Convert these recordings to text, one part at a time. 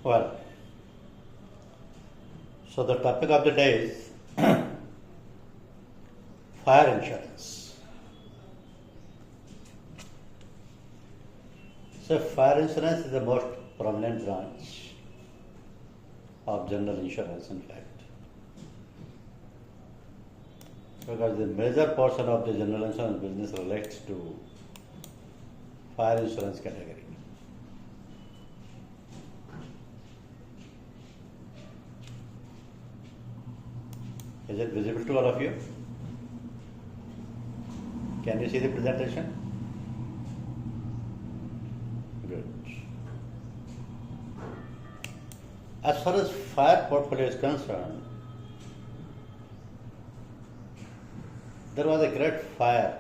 Well, so the topic of the day is fire insurance. So, fire insurance is the most prominent branch of general insurance, in fact, because the major portion of the general insurance business relates to fire insurance category. Is it visible to all of you? Can you see the presentation? Good. As far as fire portfolio is concerned, there was a great fire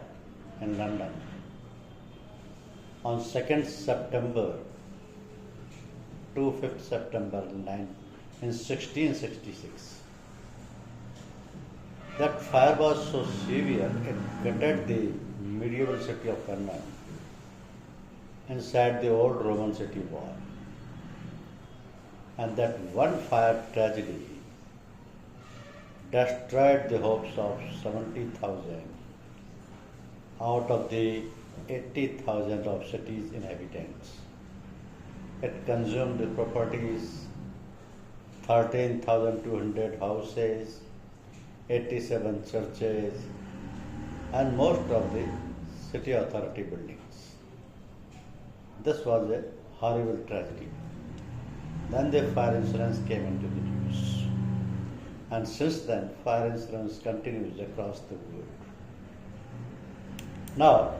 in London on 2nd September to 5th September in 1666. That fire was so severe, it gutted the medieval city of London inside the old Roman city wall. And that one fire tragedy destroyed the hopes of 70,000 out of the 80,000 of city's inhabitants. It consumed the properties, 13,200 houses, 87 churches, and most of the city authority buildings. This was a horrible tragedy. Then the fire insurance came into the news. And since then, fire insurance continues across the world. Now,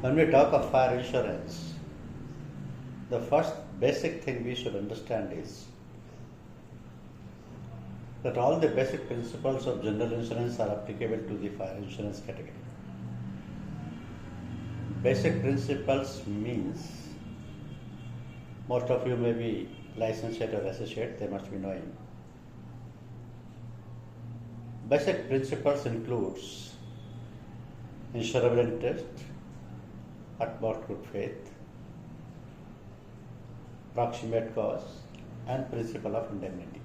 when we talk of fire insurance, the first basic thing we should understand is that all the basic principles of general insurance are applicable to the fire insurance category. Basic principles means, most of you may be licensed or associate, they must be knowing. Basic principles includes insurable interest, utmost good faith, proximate cause, and principle of indemnity.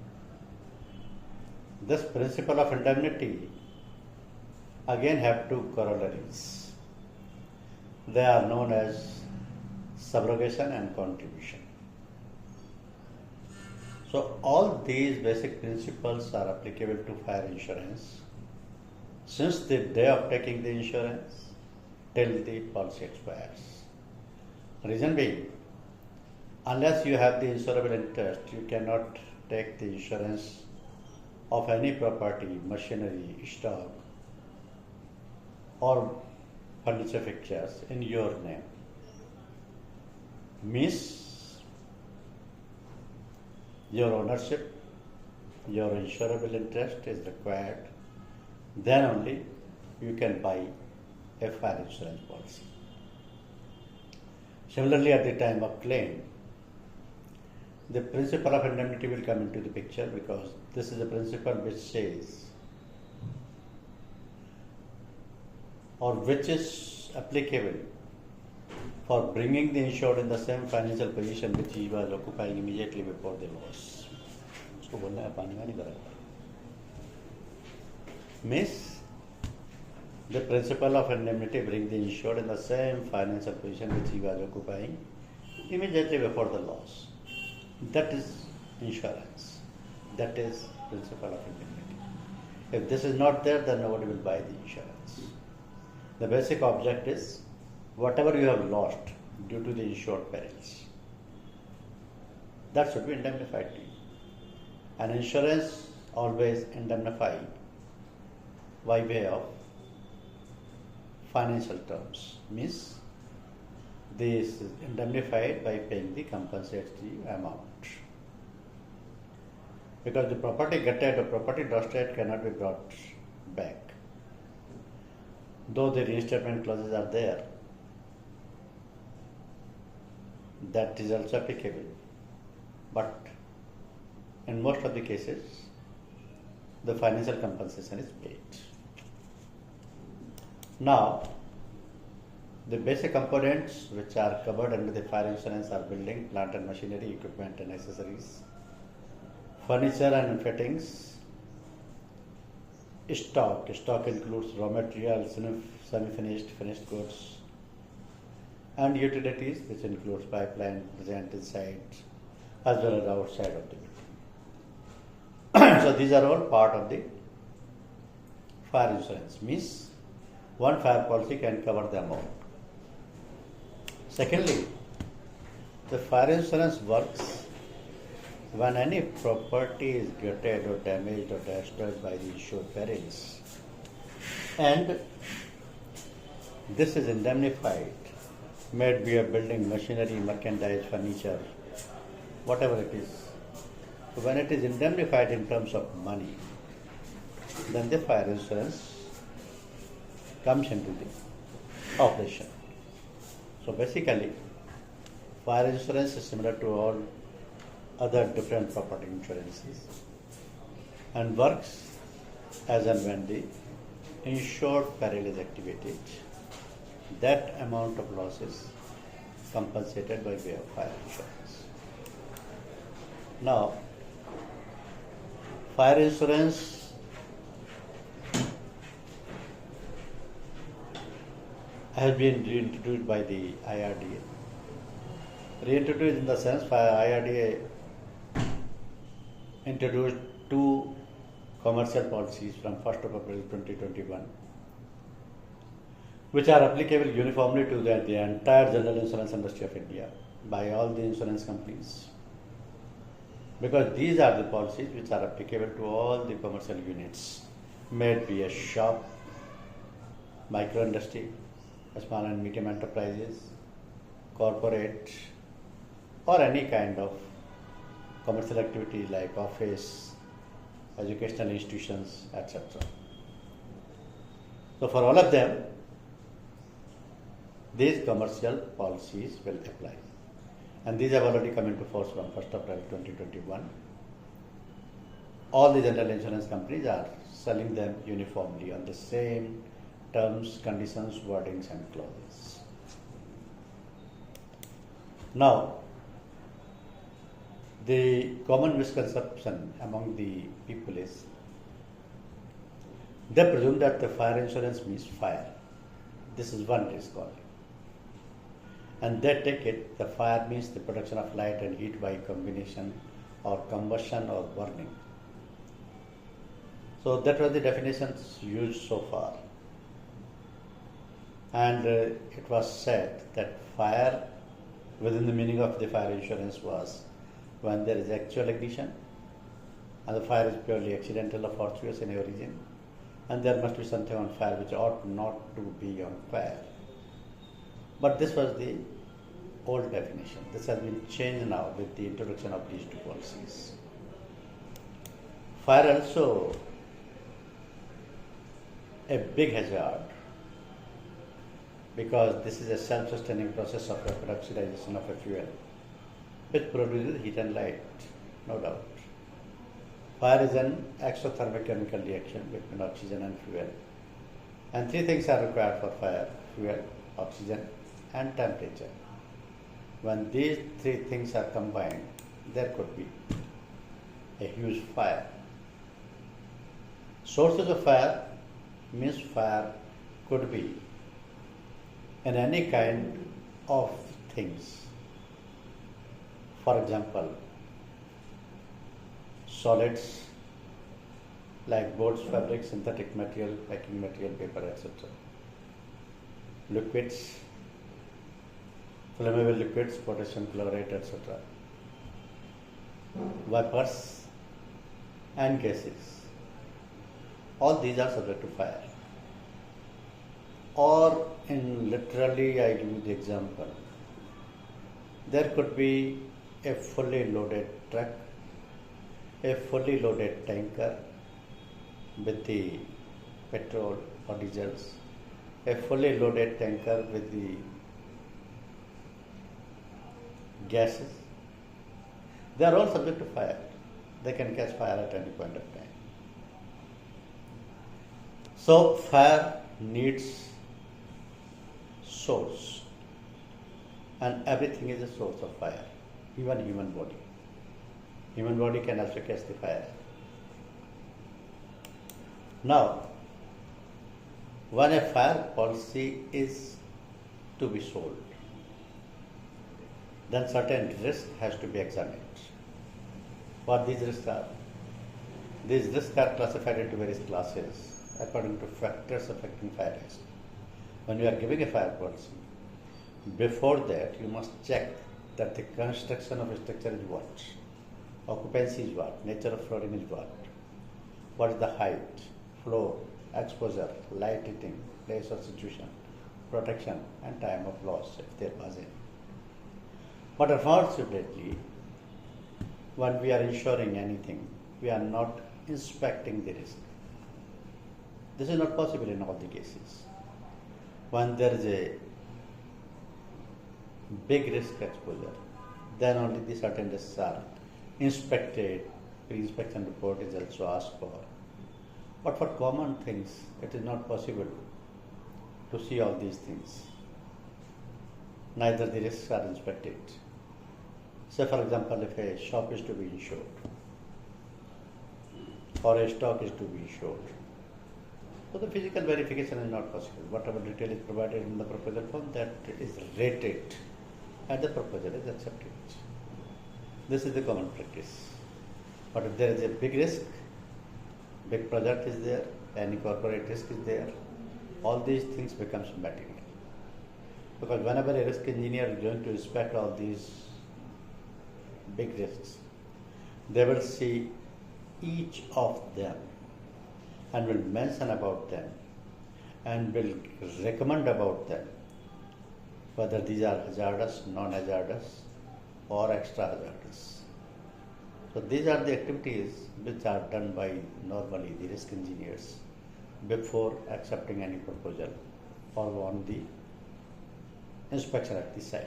This principle of indemnity again have two corollaries. They are known as subrogation and contribution. So all these basic principles are applicable to fire insurance since the day of taking the insurance till the policy expires. Reason being, unless you have the insurable interest, you cannot take the insurance of any property, machinery, stock, or furniture fixtures in your name. Means your ownership, your insurable interest is required, then only you can buy a fire insurance policy. Similarly, at the time of claim, the principle of indemnity will come into the picture because this is a principle which says or which is applicable for bringing the insured in the same financial position which he was occupying immediately before the loss. उसको बोलना है पानी में नहीं करा. Means the principle of indemnity brings the insured in the same financial position which he was occupying immediately before the loss. That is insurance. That is principle of indemnity. If this is not there, then nobody will buy the insurance. The basic object is whatever you have lost due to the insured perils, that should be indemnified to you. And insurance always indemnify by way of financial terms. Means this is indemnified by paying the compensatory amount. Because the property gutted or property destroyed cannot be brought back. Though the reinstatement clauses are there, that is also applicable. But in most of the cases, the financial compensation is paid. Now, The basic components which are covered under the fire insurance are building, plant and machinery, equipment and accessories, furniture and fittings, stock. Stock includes raw materials, semi-finished, finished goods, and utilities, which includes pipeline present inside as well as outside of the building. So these are all part of the fire insurance. Means one fire policy can cover them all. Secondly, the fire insurance works when any property is gutted or damaged or destroyed by the insured perils, and this is indemnified, may it be a building, machinery, merchandise, furniture, whatever it is. So when it is indemnified in terms of money, then the fire insurance comes into the operation. So basically, fire insurance is similar to all other different property insurances and works as and when the insured peril is activated. That amount of loss is compensated by way of fire insurance. Now, fire insurance has been reintroduced by the IRDA. Reintroduced in the sense, IRDA introduced two commercial policies from 1st of April 2021, which are applicable uniformly to the entire general insurance industry of India by all the insurance companies. Because these are the policies which are applicable to all the commercial units, may it be a shop, micro industry, small and medium enterprises, corporate, or any kind of commercial activity like office, educational institutions, etc. So for all of them, these commercial policies will apply. And these have already come into force from 1st April 2021. All the general insurance companies are selling them uniformly on the same terms, conditions, wordings and clauses. Now, the common misconception among the people is they presume that the fire insurance means fire. This is one risk only. And they take it, the fire means the production of light and heat by combination or combustion or burning. So that was the definitions used so far. And it was said that fire within the meaning of the fire insurance was when there is actual ignition and the fire is purely accidental or fortuitous in origin, and there must be something on fire which ought not to be on fire. But this was the old definition. This has been changed now with the introduction of these two policies. Fire also a big hazard because this is a self-sustaining process of peroxidization of a fuel which produces heat and light, no doubt. Fire is an exothermic chemical reaction between oxygen and fuel. And three things are required for fire: fuel, oxygen and temperature. When these three things are combined, there could be a huge fire. Sources of fire means fire could be in any kind of things. For example, solids like boards, fabric, synthetic material, packing material, paper, etc. Liquids, flammable liquids, potassium chloride, etc. Vapors and gases. All these are subject to fire. Or in literally, I give you the example. There could be a fully loaded truck, a fully loaded tanker with the petrol or diesels, a fully loaded tanker with the gases. They are all subject to fire. They can catch fire at any point of time. So fire needs source, and everything is a source of fire, even human body. Human body can also catch the fire. Now, when a fire policy is to be sold, then certain risk has to be examined. What these risks are? These risks are classified into various classes according to factors affecting fire risk. When you are giving a fire policy, before that you must check that the construction of a structure is what, occupancy is what, nature of flooring is what is the height, floor, exposure, light hitting, place or situation, protection and time of loss if there was any. But unfortunately, when we are insuring anything, we are not inspecting the risk. This is not possible in all the cases. When there is a big risk exposure, then only the certain risks are inspected, pre-inspection report is also asked for. But for common things, it is not possible to see all these things. Neither the risks are inspected. Say for example, if a shop is to be insured or a stock is to be insured, so the physical verification is not possible. Whatever detail is provided in the proposal form, that is rated and the proposal is accepted. This is the common practice. But if there is a big risk, big project is there, any corporate risk is there, all these things becomes material. Because whenever a risk engineer is going to inspect all these big risks, they will see each of them and will mention about them and will recommend about them, whether these are hazardous, non-hazardous or extra hazardous. So these are the activities which are done by normally the risk engineers before accepting any proposal or on the inspection at the site.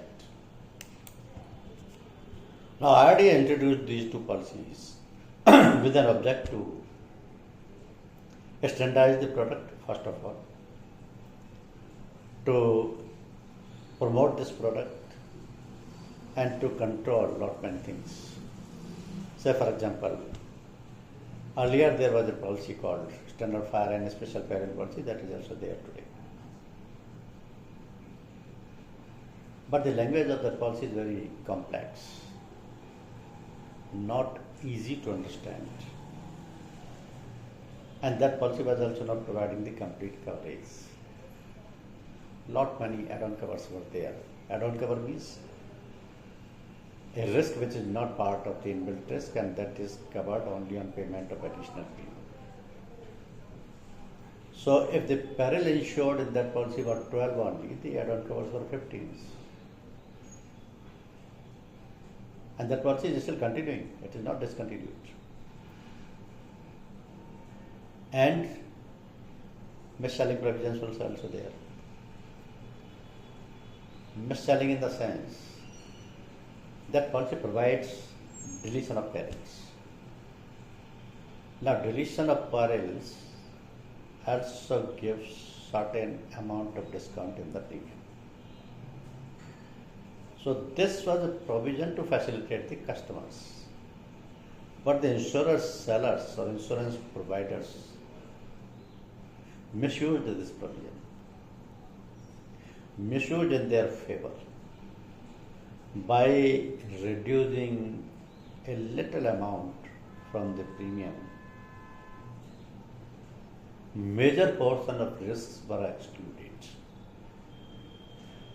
Now I already introduced these two policies with an object to standardize the product first of all, to promote this product and to control lot many things. Say for example, earlier there was a policy called standard fire and special peril policy that is also there today. But the language of that policy is very complex, not easy to understand. And that policy was also not providing the complete coverage. Lot many add-on covers were there. Add-on cover means a risk which is not part of the inbuilt risk and that is covered only on payment of additional fee. So if the peril insured in that policy were 12 only, the add-on covers were 15. And that policy is still continuing, it is not discontinued. And mis-selling provisions was also there. Mis-selling in the sense that policy provides deletion of perils. Now deletion of perils also gives certain amount of discount in the premium. So this was a provision to facilitate the customers. But the insurers, sellers or insurance providers misused this provision, misused in their favor by reducing a little amount from the premium. Major portion of risks were excluded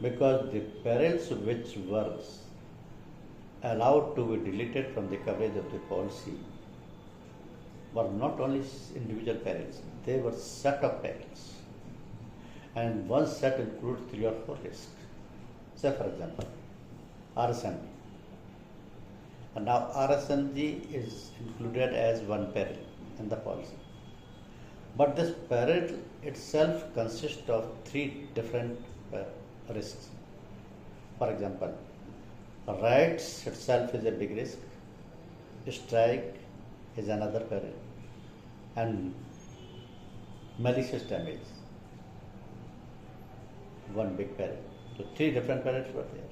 because the perils which were allowed to be deleted from the coverage of the policy were not only individual perils, they were set of perils. And one set includes 3 or 4 risks. Say for example, RSNG. And now RSNG is included as one peril in the policy. But this peril itself consists of 3 different risks. For example, riots itself is a big risk, strike is another peril, and malicious damage, one big peril. So three different periods were there.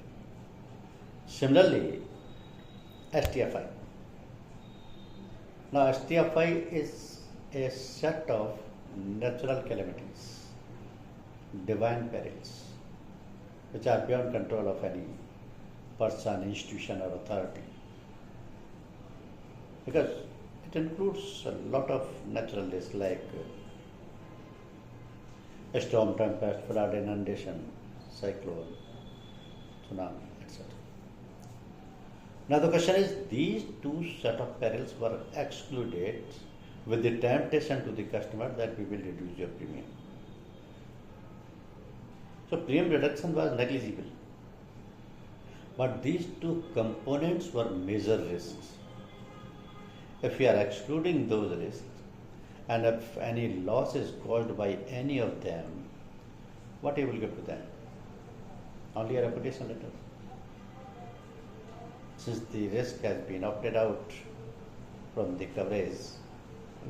Similarly, STFI. Now STFI is a set of natural calamities, divine perils, which are beyond control of any person, institution or authority. Because it includes a lot of natural risks like a storm, tempest, flood, inundation, cyclone, tsunami, etc. Now the question is, these two set of perils were excluded with the temptation to the customer that we will reduce your premium. So premium reduction was negligible. But these two components were major risks. If we are excluding those risks, and if any loss is caused by any of them, what you will give to them? Only a reputation letter. Since the risk has been opted out from the coverage,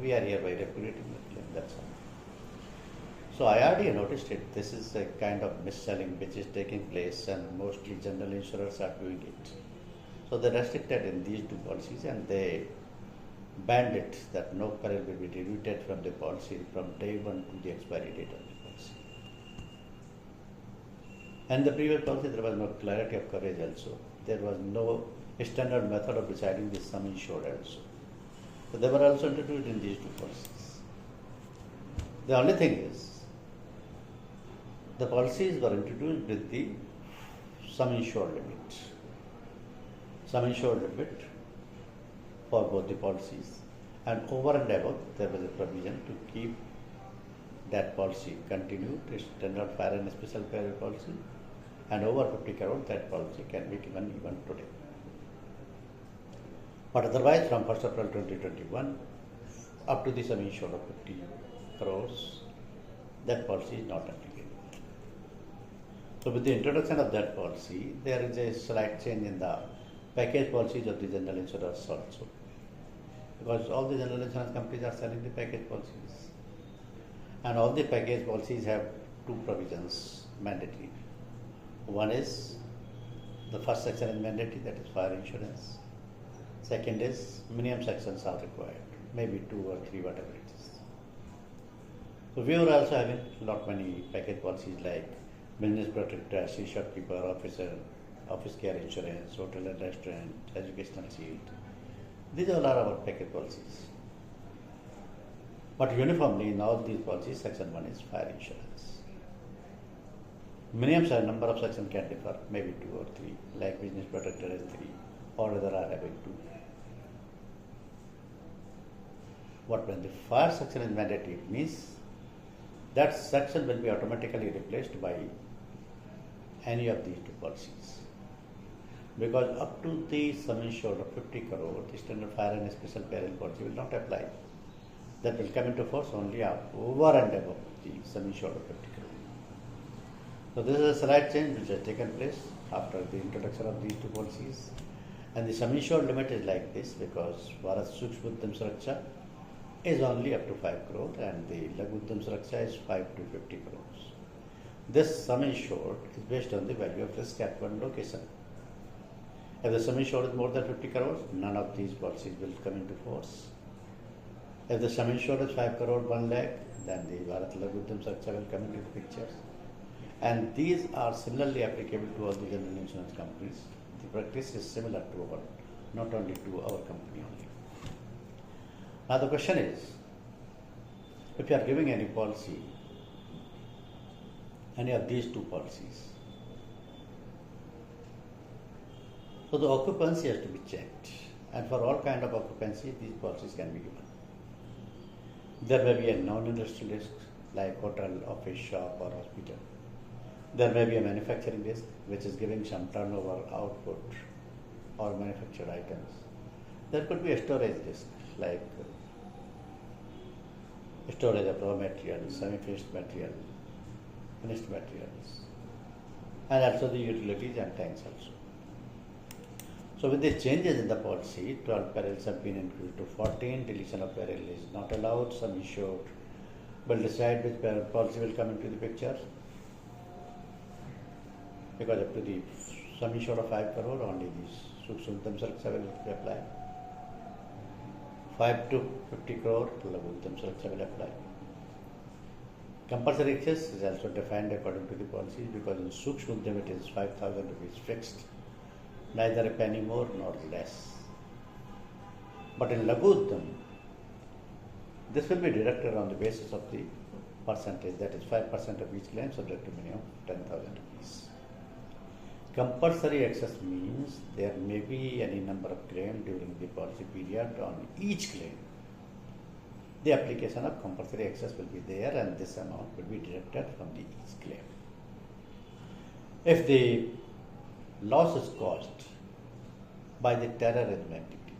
we are hereby repudiating the claim, that's all. So I already noticed it. This is a kind of mis-selling which is taking place, and mostly general insurers are doing it. So they restricted in these two policies and they banned it that no peril will be deducted from the policy from day one to the expiry date of the policy. And the previous policy there was no clarity of coverage also. There was no standard method of deciding the sum insured also. So they were also introduced in these two policies. The only thing is, the policies were introduced with the sum insured limit. Sum insured limit for both the policies, and over and above there was a provision to keep that policy continued, standard fire and special peril policy, and over 50 crore that policy can be given even today. But otherwise from 1st April 2021 up to the sum insured of 50 crores, that policy is not applicable. So with the introduction of that policy, there is a slight change in the package policies of the general insurers also. Because all the general insurance companies are selling the package policies. And all the package policies have two provisions mandatory. One is, the first section is mandatory, that is fire insurance. Second is, minimum sections are required, maybe 2 or 3, whatever it is. So we were also having lot many package policies like business protector, sea shopkeeper, officer, office care insurance, hotel and restaurant, educational shield. These all are our package policies. But uniformly in all these policies, section 1 is fire insurance. Minimum number of sections can differ, maybe 2 or 3, like business protector is 3, or other are having 2. But when the fire section is mandatory, it means that section will be automatically replaced by any of these two policies. Because up to the sum insured of 50 crore, the standard fire and special peril policy will not apply. That will come into force only over and above the sum insured of 50 crore. So this is a slight change which has taken place after the introduction of these two policies. And the sum insured limit is like this because for Sookshm Suraksha is only up to 5 crore and the Laghu Suraksha is 5 to 50 crores. This sum insured is based on the value of risk at one location. If the sum insured is more than 50 crores, none of these policies will come into force. If the sum insured is 5 crore 1 lakh, then the Bharat Laghu Suraksha will come into the picture. And these are similarly applicable to all the general insurance companies. The practice is similar to our, not only to our company only. Now the question is, if you are giving any policy, any of these two policies, so the occupancy has to be checked, and for all kind of occupancy, these policies can be given. There may be a non-industrial risk like hotel, office, shop or hospital. There may be a manufacturing risk which is giving some turnover, output or manufactured items. There could be a storage risk like storage of raw materials, semi-finished material, finished materials, and also the utilities and tanks also. So with the changes in the policy, 12 perils have been increased to 14, deletion of peril is not allowed, sum insured will decide which policy will come into the picture. because up to the sum insured of 5 crore only these Sookshm Udhyam Suraksha will apply. 5 to 50 crore Laghu Udhyam Suraksha will apply. Compulsory excess is also defined according to the policies, because in Sookshm Udhyam it is 5,000 rupees fixed, neither a penny more nor less. But in Laghu Udhyam, this will be deducted on the basis of the percentage, that is 5% of each claim subject to minimum 10,000 rupees. Compulsory excess means there may be any number of claims during the policy period. On each claim, the application of compulsory excess will be there, and this amount will be deducted from the each claim. If the loss is caused by the terrorism activity,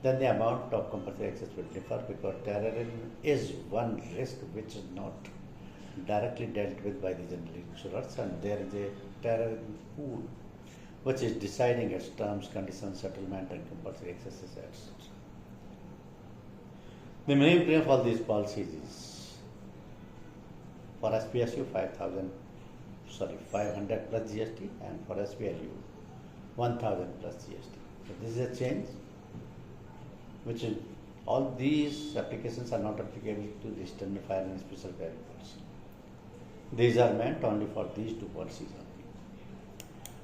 then the amount of compulsory excess will differ, because terrorism is one risk which is not directly dealt with by the general insurers, and there is a terrorism pool which is deciding its terms, conditions, settlement, and compulsory excesses, etc. The minimum premium for these policies is for SPSU 500 plus GST, and for SPLU 1000 plus GST. So this is a change, which is all these applications are not applicable to the standard fire and special peril policy. These are meant only for these two policies only.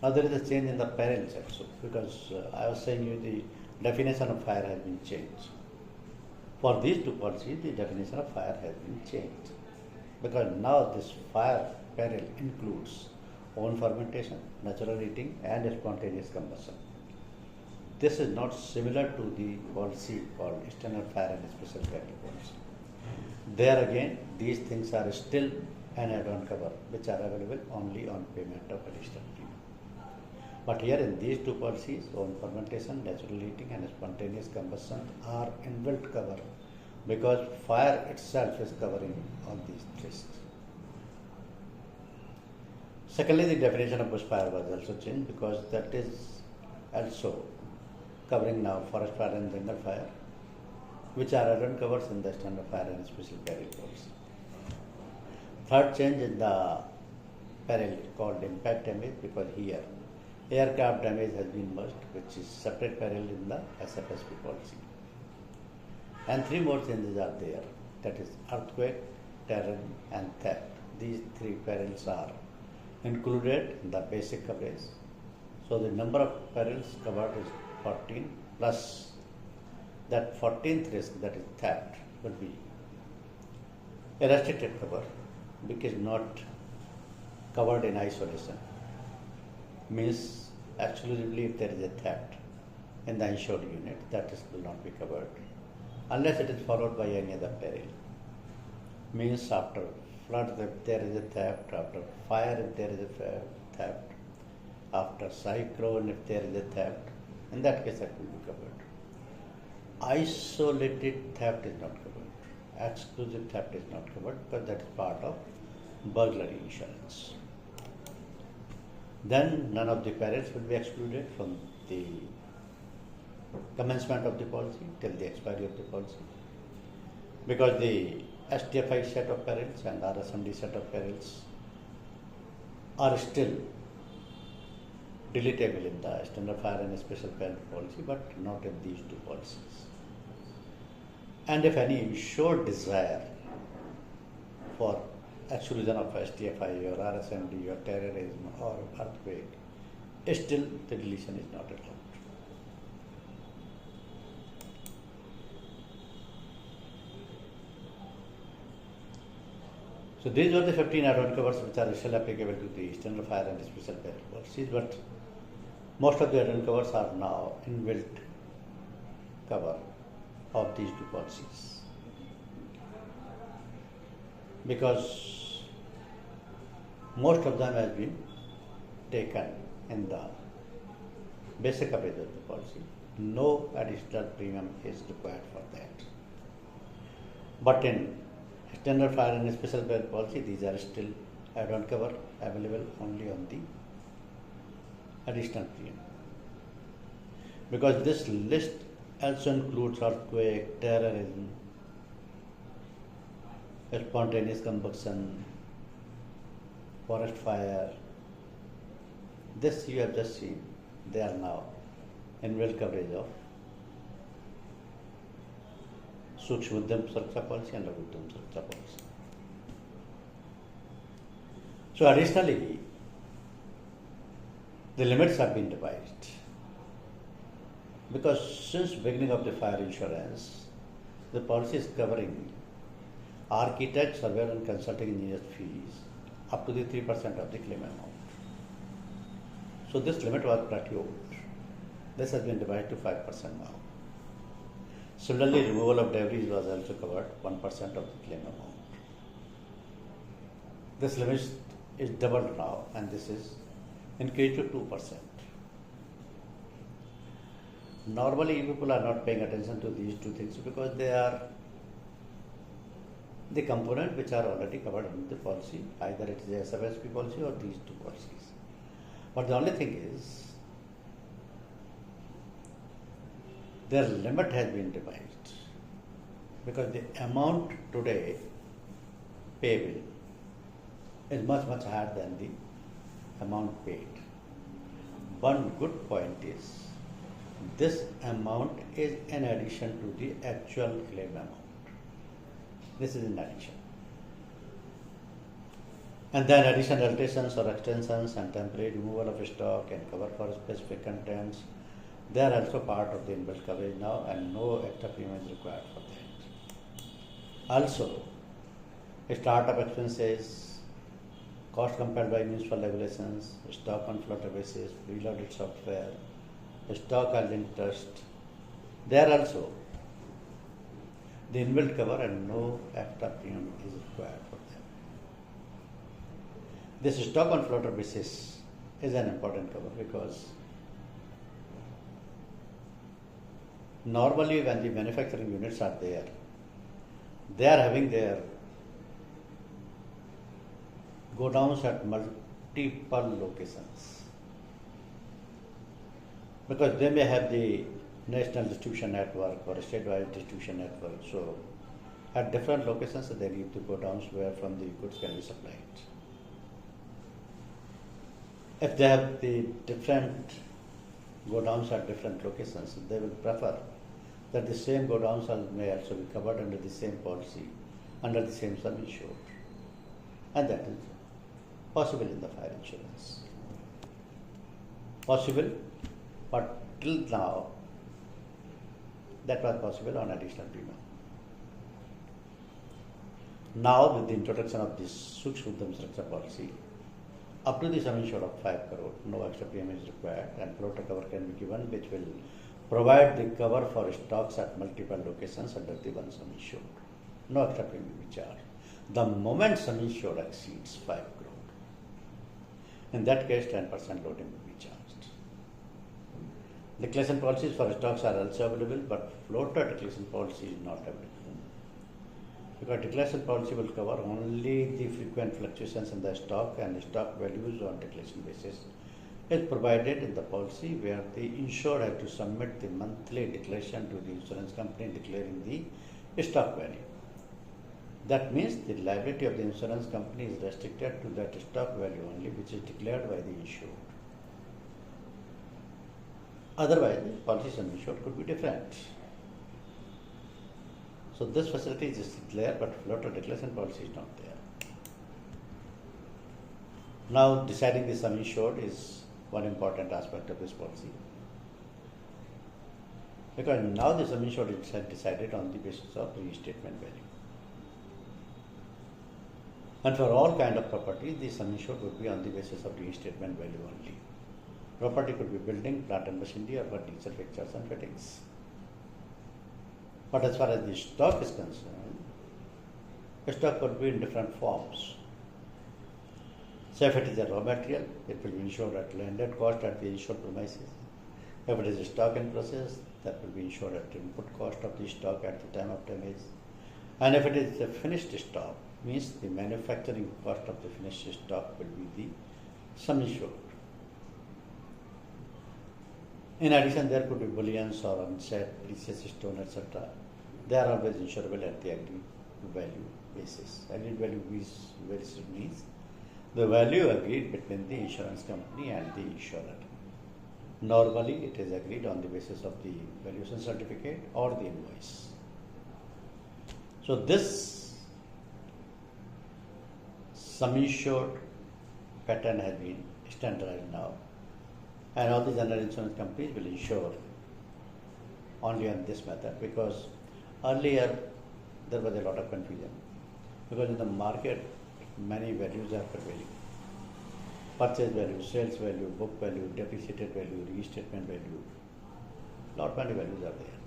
Now there is a change in the perils also, because I was saying you the definition of fire has been changed. For these two policies, the definition of fire has been changed, because now this fire peril includes own fermentation, natural heating, and spontaneous combustion. This is not similar to the policy called external fire and special peril policy. There again, these things are still an add-on cover, which are available only on payment of additional premium. But here in these two policies, own fermentation, natural heating, and spontaneous combustion are inbuilt cover, because fire itself is covering all these risks. Secondly, the definition of bushfire was also changed, because that is also covering now forest fire and jungle fire, which are add-on covers in the standard fire and special peril policy. Third change in the peril called impact damage, because here aircraft damage has been merged, which is separate peril in the SFSP policy. And three more changes are there, that is earthquake, terrorism, and theft. These three perils are included in the basic coverage. So the number of perils covered is 14, plus that 14th risk, that is theft, would be a restricted cover, which is not covered in isolation. Means exclusively if there is a theft in the insured unit, that risk will not be covered unless it is followed by any other peril. Means after flood if there is a theft, after fire if there is a theft, after cyclone if there is a theft, in that case that will be covered. Isolated theft is not covered. Exclusive theft is not covered, because that is part of burglary insurance. Then none of the perils will be excluded from the commencement of the policy till the expiry of the policy, because the STFI set of perils and RSMD set of perils are still deletable in the standard fire and special peril policy, but not in these two policies. And if any insured desire for exclusion of STFI or RSMD or terrorism or earthquake, still the deletion is not allowed. So these were the 15 add-on covers which are still applicable to the standard fire and special peril policies, but most of the add-on covers are now inbuilt cover of these two policies, because most of them has been taken in the basic coverage of the policy. No additional premium is required for that. But in standard fire and special peril policy, these are still add-on cover available only on the additional premium, because this list also includes earthquake, terrorism, spontaneous combustion, forest fire, This you have just seen, they are now inbuilt coverage of Sookshm Suraksha policy and Laghu Suraksha policy. So additionally, the limits have been devised because since beginning of the fire insurance, the policy is covering architect, surveyor and consulting engineers fees up to the 3% of the claim amount. So this limit was pretty old. This has been divided to 5% now. Similarly, removal of debris was also covered 1% of the claim amount. This limit is doubled now and this is increased to 2%. Normally, people are not paying attention to these two things because they are the component which are already covered in the policy. Either it is a SFSP policy or these two policies. But the only thing is, their limit has been devised because the amount today payable is much higher than the amount paid. One good point is, this amount is in addition to the actual claim amount. This is in addition. And then additional alterations or extensions and temporary removal of stock and cover for specific contents, they are also part of the inbuilt coverage now and no extra premium is required for that. Also, startup expenses, cost compelled by municipal regulations, stock on floater basis, preloaded software, stock are linked trust, they are also the inbuilt cover and no extra premium is required for them. This stock on floater basis is an important cover because normally when the manufacturing units are there, they are having their godowns at multiple locations because they may have the national distribution network or a state-wide distribution network. So at different locations they need to go down where from the goods can be supplied. If they have the different godowns at different locations, they will prefer that the same godowns may also be covered under the same policy, under the same sum insured. And that is possible in the fire insurance. Possible, but till now that was possible on additional premium. Now with the introduction of this Sookshm Suraksha policy, up to the sum insured of 5 crore, no extra premium is required and floater cover can be given which will provide the cover for stocks at multiple locations under the one sum insured. No extra premium will be charged. The moment sum insured exceeds 5 crore, in that case 10% loading will be charged. Declaration policies for stocks are also available, but floater declaration policy is not available. Because declaration policy will cover only the frequent fluctuations in the stock and stock values on declaration basis is provided in the policy where the insured has to submit the monthly declaration to the insurance company declaring the stock value. That means the liability of the insurance company is restricted to that stock value only which is declared by the insured. Otherwise, the policy sum insured could be different. So this facility is there, but floater declaration policy is not there. Now, deciding the sum insured is one important aspect of this policy. Because now the sum insured is decided on the basis of reinstatement value. And for all kind of property, the sum insured would be on the basis of reinstatement value only. Property could be building, plant and machinery or furniture, fixtures and fittings. But as far as the stock is concerned, stock could be in different forms. So if it is a raw material, it will be insured at landed cost at the insured premises. If it is a stock in process, that will be insured at the input cost of the stock at the time of damage. And if it is a finished stock, means the manufacturing cost of the finished stock will be the sum insured. In addition, there could be bullions or unset, precious stone, etc. They are always insurable at the agreed value basis. Agreed value means The value agreed between the insurance company and the insurer. Normally, it is agreed on the basis of the valuation certificate or the invoice. So this sum insured pattern has been standardized now, and all the general insurance companies will insure only on this method, because earlier there was a lot of confusion, because in the market many values are prevailing: purchase value, sales value, book value, depreciated value, reinstatement value. Lot many values are there.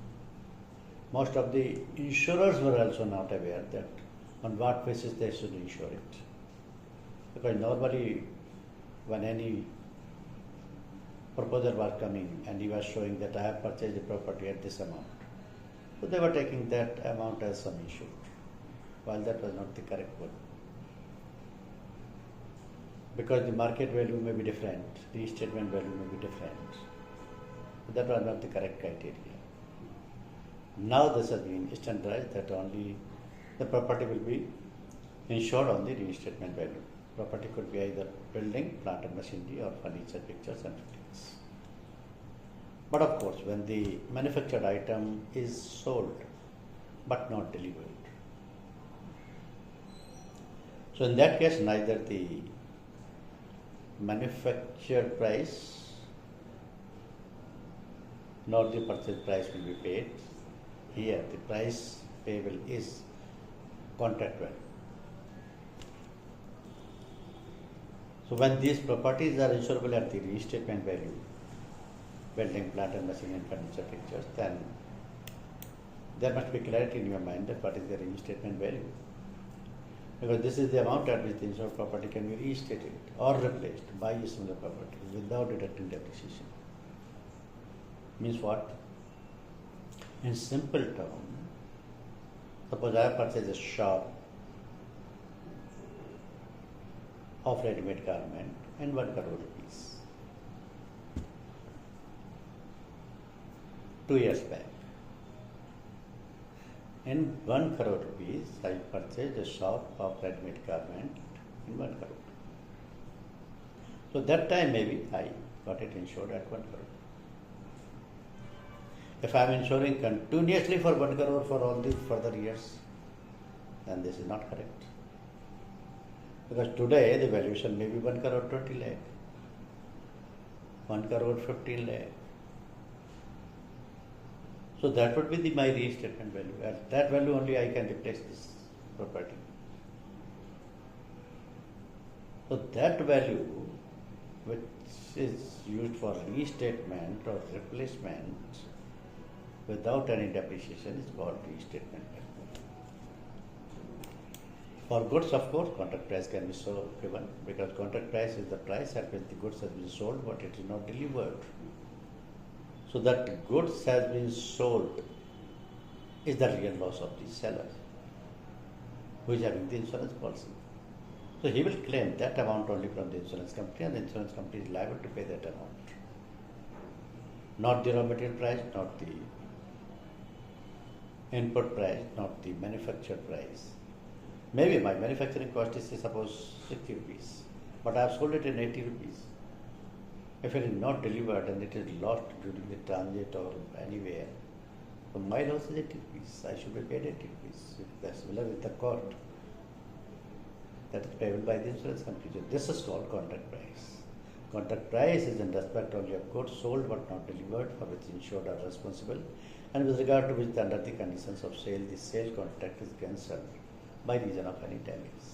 Most of the insurers were also not aware that on what basis they should insure it, because normally when any proposal was coming and he was showing that I have purchased the property at this amount, so they were taking that amount as sum insured, while that was not the correct one. Because the market value may be different, the statement value may be different. That was not the correct criteria. Now this has been standardized that only the property will be insured on the reinstatement value. Property could be either building, plant and machinery, or furniture, pictures and fittings. But of course, when the manufactured item is sold but not delivered, so in that case neither the manufactured price nor the purchase price will be paid. Here the price payable is contract value. So when these properties are insurable at the reinstatement value, building, plant and machinery and furniture, pictures, then there must be clarity in your mind that what is the reinstatement value. Because this is the amount at which the insured property can be reinstated or replaced by a similar property without deducting depreciation. Means what? In simple terms, suppose I have purchased a shop of ready-made garment and 1 crore rupees 2 years back. In 1 crore rupees, I purchased a shop of ready-made garment in 1 crore. So that time maybe I got it insured at 1 crore. If I am insuring continuously for 1 crore for all the further years, then this is not correct. Because today the valuation may be 1 crore 20 lakh, 1 crore 15 lakh. So that would be my reinstatement value. At that value only I can replace this property. So that value which is used for reinstatement or replacement without any depreciation is called reinstatement value. For goods, of course, contract price can be so given, because contract price is the price at which the goods has been sold but it is not delivered. So that goods has been sold is the real loss of the seller who is having the insurance policy. So he will claim that amount only from the insurance company, and the insurance company is liable to pay that amount. Not the raw material price, not the input price, not the manufactured price. Maybe my manufacturing cost is suppose 60 rupees, but I have sold it in 80 rupees. If it is not delivered and it is lost during the transit or anywhere, so my loss is 80 rupees. I should be paid 80 rupees. If that's similar with the court, that is payable by the insurance company. So this is called contract price. Contract price is in respect only of goods sold but not delivered, for which insured are responsible, and with regard to which, under the conditions of sale, the sale contract is cancelled by reason of any damage.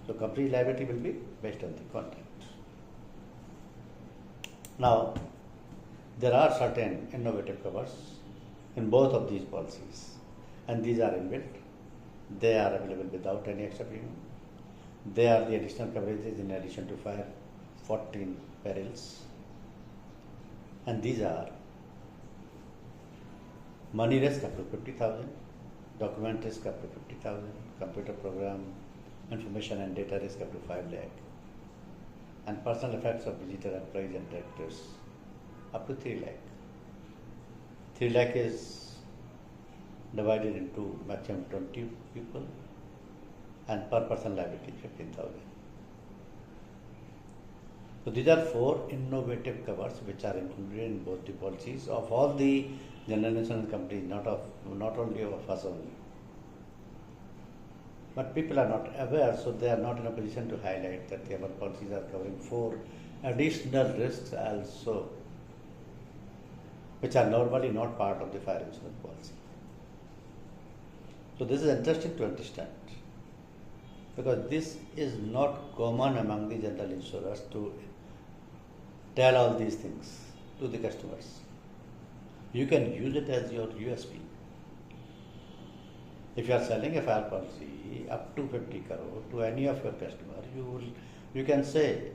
So company liability will be based on the contract. Now, there are certain innovative covers in both of these policies, and these are inbuilt. They are available without any extra premium. They are the additional coverages in addition to fire 14 perils, and these are money risk up to 50,000, document risk up to 50,000, computer program information and data risk up to 5 lakh, and personal effects of visitor, employees and directors up to 3 lakh. 3 lakh is divided into maximum 20 people, and per person liability 15,000. So these are four innovative covers which are included in both the policies of all the general insurance companies, not only of us only. But people are not aware, so they are not in a position to highlight that our policies are covering four additional risks also, which are normally not part of the fire insurance policy. So this is interesting to understand, because this is not common among the general insurers to tell all these things to the customers. You can use it as your USP. If you are selling a fire policy up to 50 crore to any of your customers, you can say,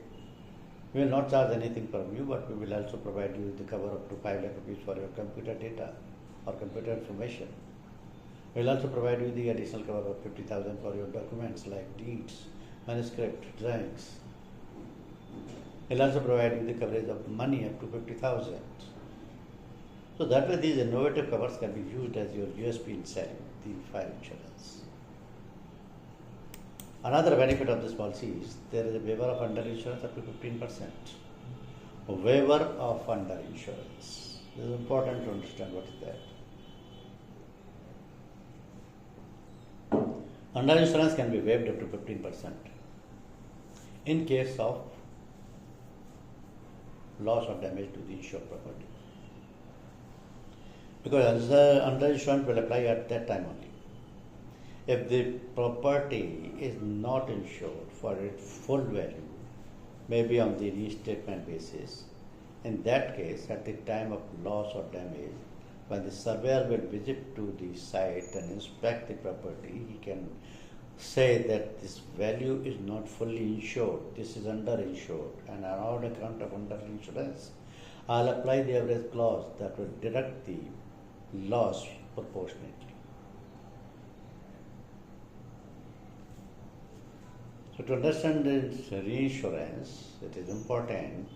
we will not charge anything from you, but we will also provide you with the cover up to 5 lakh rupees for your computer data or computer information. We will also provide you the additional cover of 50,000 for your documents like deeds, manuscript, drawings. We will also provide you the coverage of money up to 50,000. So that way these innovative covers can be used as your USP in selling the fire insurance. Another benefit of this policy is there is a waiver of underinsurance up to 15%. A waiver of underinsurance. This is important to understand what is that. Underinsurance can be waived up to 15% in case of loss or damage to the insured property. Because underinsurance will apply at that time only. If the property is not insured for its full value, maybe on the restatement basis, in that case, at the time of loss or damage, when the surveyor will visit to the site and inspect the property, he can say that this value is not fully insured, this is underinsured, and on account of underinsurance, I'll apply the average clause that will deduct the loss proportionately. So to understand this reinsurance, it is important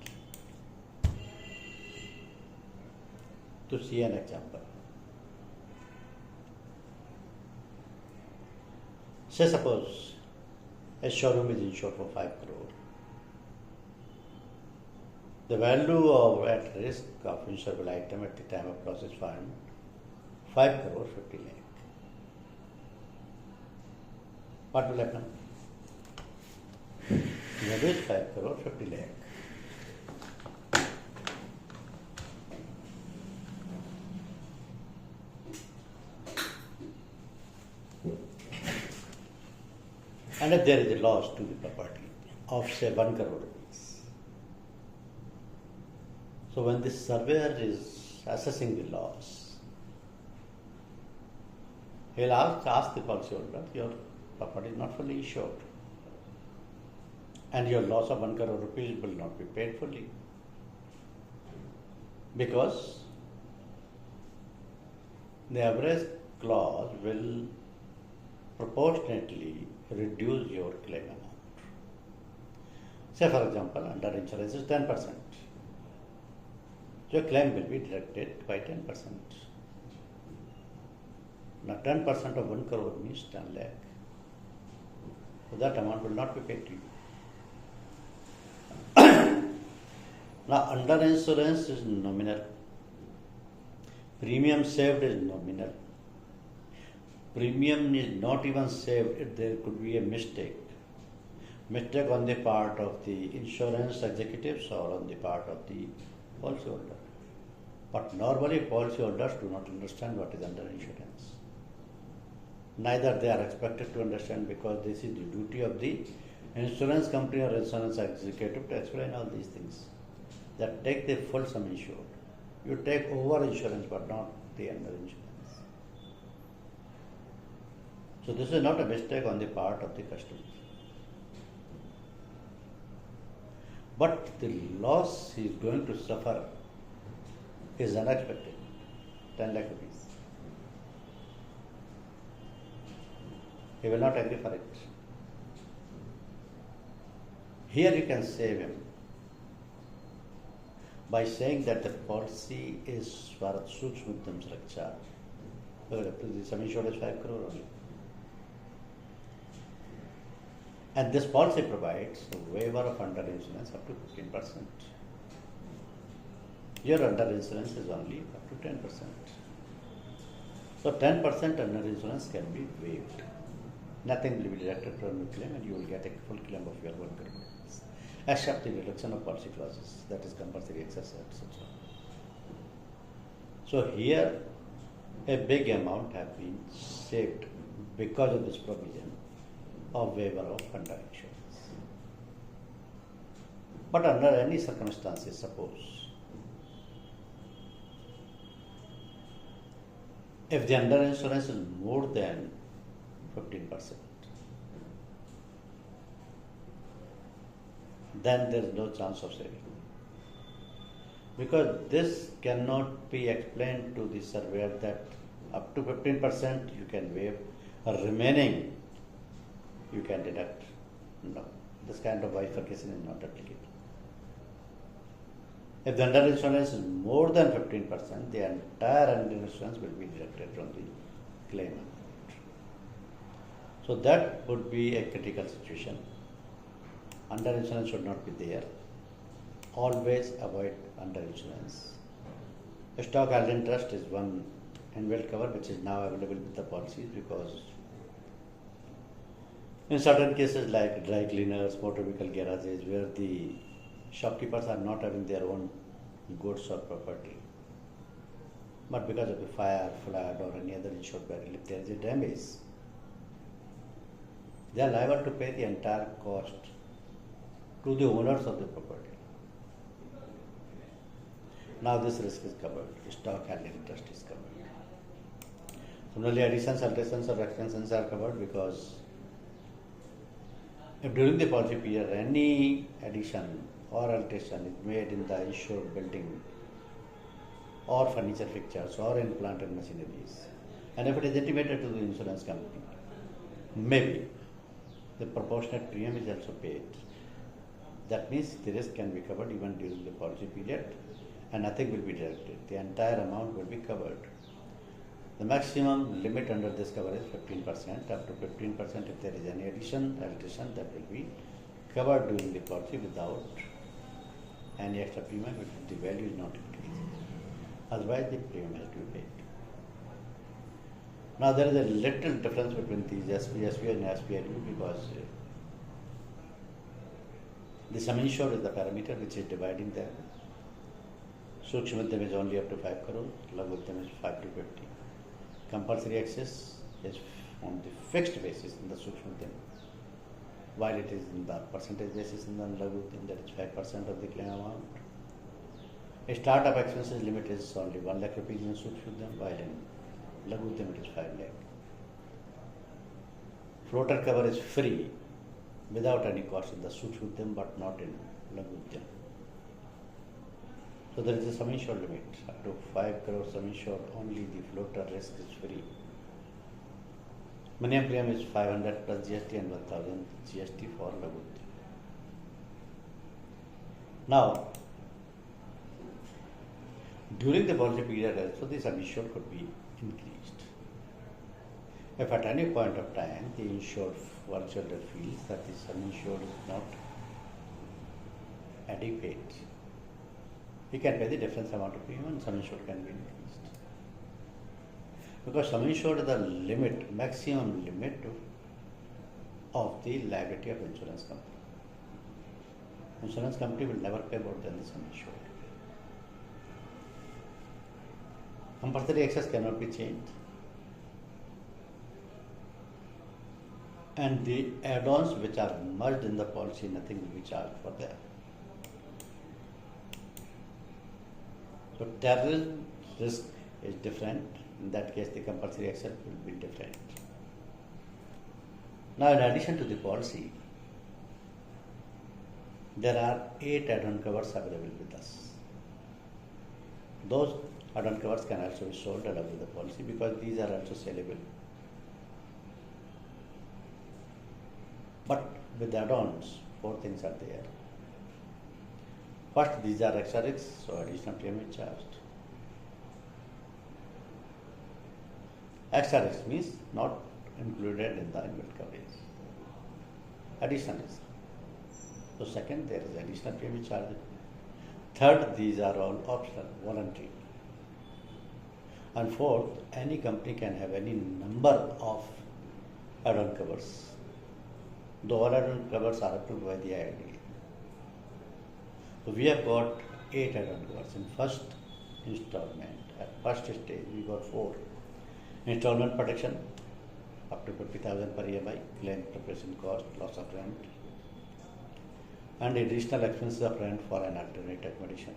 to see an example. Say suppose a showroom is insured for 5 crore. The value of at risk of insurable item at the time of loss is found 5 crore 50 lakh. What will happen? The value is 5 crore 50 lakh. And if there is a loss to the property of say 1 crore rupees, so when the surveyor is assessing the loss, he will ask the policyholder, your property is not fully insured, and your loss of 1 crore rupees will not be paid fully, because the average clause will proportionately reduce your claim amount. Say for example, under insurance is 10%. Your claim will be deducted by 10%. Now 10% of 1 crore means 10 lakh. So that amount will not be paid to you. Now under insurance is nominal. Premium saved is nominal. Premium is not even saved if there could be a mistake. Mistake on the part of the insurance executives or on the part of the policyholder. But normally policyholders do not understand what is under insurance. Neither they are expected to understand, because this is the duty of the insurance company or insurance executive to explain all these things. That take the full sum insured. You take over insurance but not the under insurance. So this is not a mistake on the part of the customer. But the loss he is going to suffer is unexpected, 10 lakh rupees. He will not agree for it. Here you can save him by saying that the policy is for Sookshm Suraksha. The sum insured is 5 crore only. And this policy provides a waiver of under insurance up to 15%. Your under insurance is only up to 10%. So 10% under insurance can be waived. Nothing will be deducted from your claim and you will get a full claim of your 1 crore rupees, except the reduction of policy clauses, that is compulsory excess, etc. So here a big amount has been saved because of this provision of waiver of under insurance. But under any circumstances, suppose if the under insurance is more than 15%, then there is no chance of saving. Because this cannot be explained to the surveyor that up to 15% you can waive, or remaining you can deduct. No, this kind of bifurcation is not applicable. If the under insurance is more than 15%, the entire under insurance will be deducted from the claim amount. So that would be a critical situation. Under insurance should not be there. Always avoid under insurance. Stock holding trust is one inbuilt cover which is now available with the policies, because in certain cases like dry cleaners, motor vehicle garages, where the shopkeepers are not having their own goods or property, but because of the fire, flood or any other insured peril, if there is a damage, they are liable to pay the entire cost to the owners of the property. Now this risk is covered, stock handling trust is covered. Similarly, additions, alterations or extensions are covered, because if during the policy period any addition or alteration is made in the insured building or furniture fixtures or in plant and machineries, and if it is intimated to the insurance company, maybe the proportionate premium is also paid. That means the risk can be covered even during the policy period and nothing will be deducted. The entire amount will be covered. The maximum limit under this cover is 15%. Up to 15%, if there is any addition, alteration, that will be covered during the policy without any extra premium if the value is not increasing. Otherwise, the premium has to be paid. Now, there is a little difference between these SP and SPIU, because the sum insured is the parameter which is dividing them. Sookshm is only up to 5 crore, Laghu is 5 to 50. Compulsory excess is on the fixed basis in the Sookshm, while it is in the percentage basis in the Laghu, that is 5% of the claim amount. A startup expenses limit is only 1 lakh rupees in Sookshm, while in Laghu it is 5 lakh. Floater cover is free without any cost in the Sookshm, but not in Laghu. So there is a sum insured limit, up to 5 crore sum insured, only the floater risk is free. Minimum premium is 500 plus GST and 1000 GST for Laghu. Now, during the policy period also, the sum insured could be increased. If at any point of time the insured policyholder feels that the sum insured is not adequate, he can pay the difference amount of premium and sum insured can be increased. Because sum insured is the limit, maximum limit of the liability of insurance company. Insurance company will never pay more than the sum insured. Compulsory excess cannot be changed. And the add-ons which are merged in the policy, nothing will be charged for them. So terrorism risk is different. In that case, the compulsory excess will be different. Now, in addition to the policy, there are 8 add-on covers available with us. Those add-on covers can also be sold along with the policy, because these are also sellable. But with add-ons, 4 things are there. First, these are extra risks, so additional premium is charged. Extra risk means not included in the inbuilt coverage. additional is. So second, there is additional premium charge. Third, these are all optional, voluntary. And fourth, any company can have any number of add-on covers. The all add-on covers are approved by the IRDA. So we have got 8 add-on covers. In first installment, at first stage, we got 4. Installment protection, up to 50,000 per EMI, claim preparation cost, loss of rent, and additional expenses of rent for an alternate accommodation.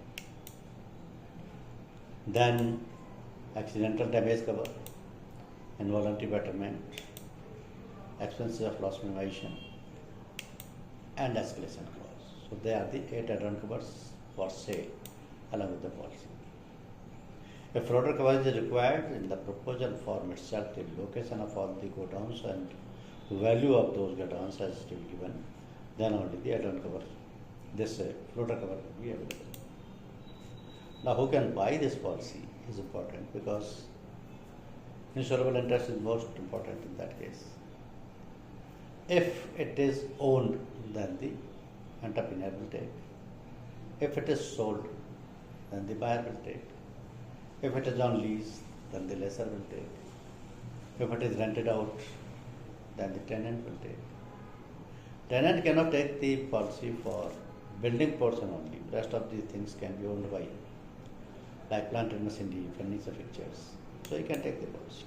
Then accidental damage cover, involuntary betterment, expenses of loss minimization, and escalation clause. So they are the 8 add-on covers for sale along with the policy. A floater coverage is required in the proposal form itself. The location of all the godowns and value of those godowns has to be given. Then only the add-on cover, this floater cover will be available. Now, who can buy this policy is important, because insurable interest is most important in that case. If it is owned, then the entrepreneur will take. If it is sold, then the buyer will take. If it is on lease, then the lessor will take. If it is rented out, then the tenant will take. Tenant cannot take the policy for building portion only. Rest of the things can be owned by, like plant and machinery, furniture, fixtures. So he can take the policy.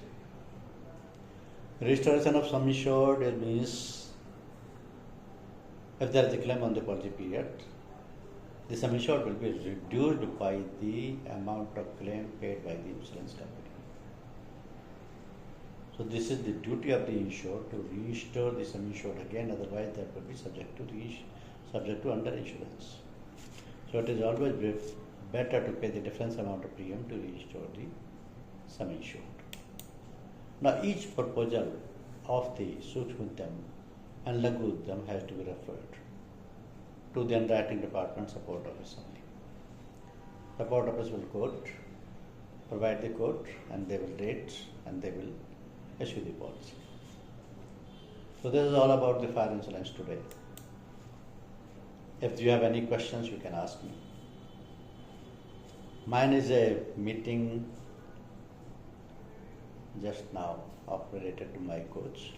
Restoration of sum insured, it means if there is a claim on the policy period, the sum insured will be reduced by the amount of claim paid by the insurance company. So this is the duty of the insured to restore the sum insured again, otherwise that will be subject to underinsurance. So it is always better to pay the difference amount of premium to restore the sum insured. Now each proposal of the Sookshm and Laghu has to be referred to the underwriting department support office only. Support office will quote, provide the quote, and they will rate and they will issue the policy. So this is all about the fire insurance today. If you have any questions, you can ask me. Mine is a meeting just now related to my coach.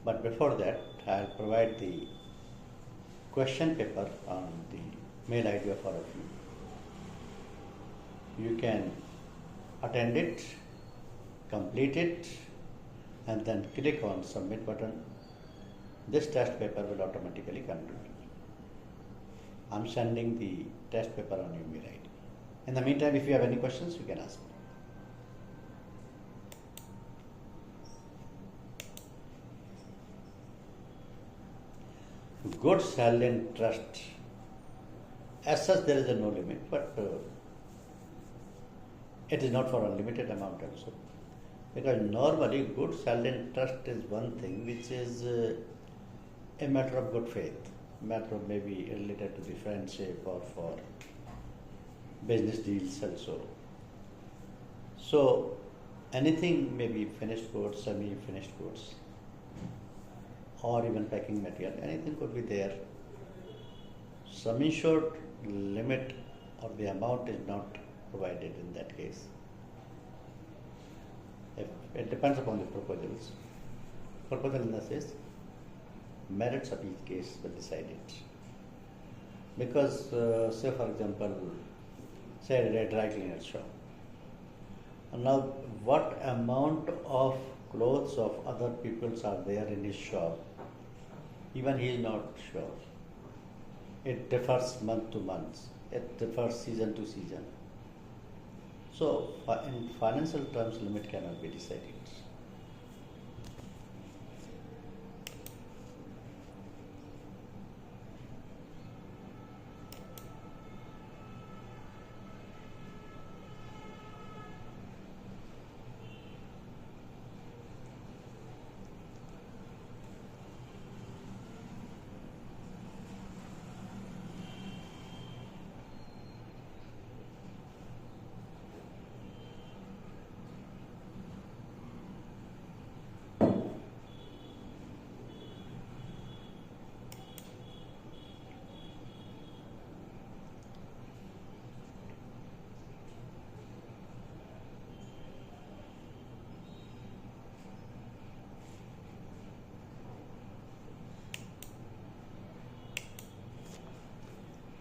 But before that, I'll provide the question paper on the mail ID of all of you. You can attend it, complete it, and then click on submit button. This test paper will automatically come to me. I'm sending the test paper on your mail ID. In the meantime, if you have any questions, you can ask me. Goods held in trust. As such, there is no limit, but it is not for unlimited amount also. Because normally goods held in trust is one thing which is a matter of good faith, matter of maybe related to the friendship or for business deals also. So anything may be finished goods, semi-finished goods, or even packing material, anything could be there. Sum insured limit or the amount is not provided in that case. It depends upon the proposals. Proposal in the sense, merits of each case will decide it. Because, say for example, say a dry cleaner shop. And now, what amount of clothes of other people's are there in his shop? Even he is not sure. It differs month to month. It differs season to season. So, in financial terms, limit cannot be decided.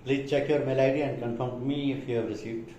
Please check your mail ID and confirm to me if you have received